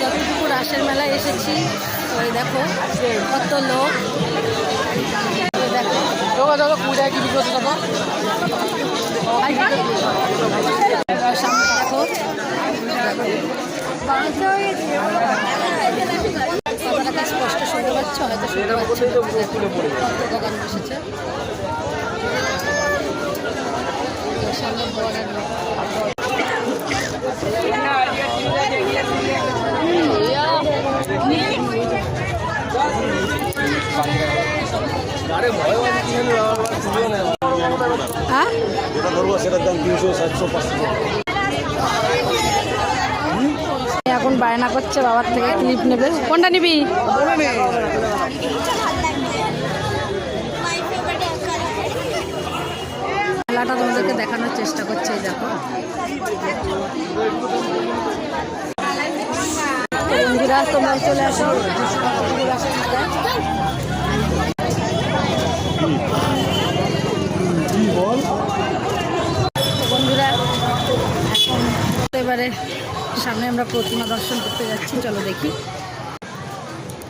যতটুকু রাসের মেলায় এসেছি ওই দেখো কত লোক, দেখো সামনে দেখো কথাটা স্পষ্ট শুনতে পাচ্ছ, হয়তো শুনতে পাচ্ছি দোকান বসেছে সামনে বর্ডার লোক। যেটা ধরবো সেটার দাম 300, 700, 500। এখন বায়না করছে বাবার থেকে ক্লিপ নেবে। কোনটা নিবি? মেলাটা তোমাদেরকে দেখানোর চেষ্টা করছে, এই দেখো বন্ধুরা তোমরা চলে আসো বন্ধুরা। এখন এবারে সামনে আমরা প্রতিমা দর্শন করতে যাচ্ছি, চলো দেখি।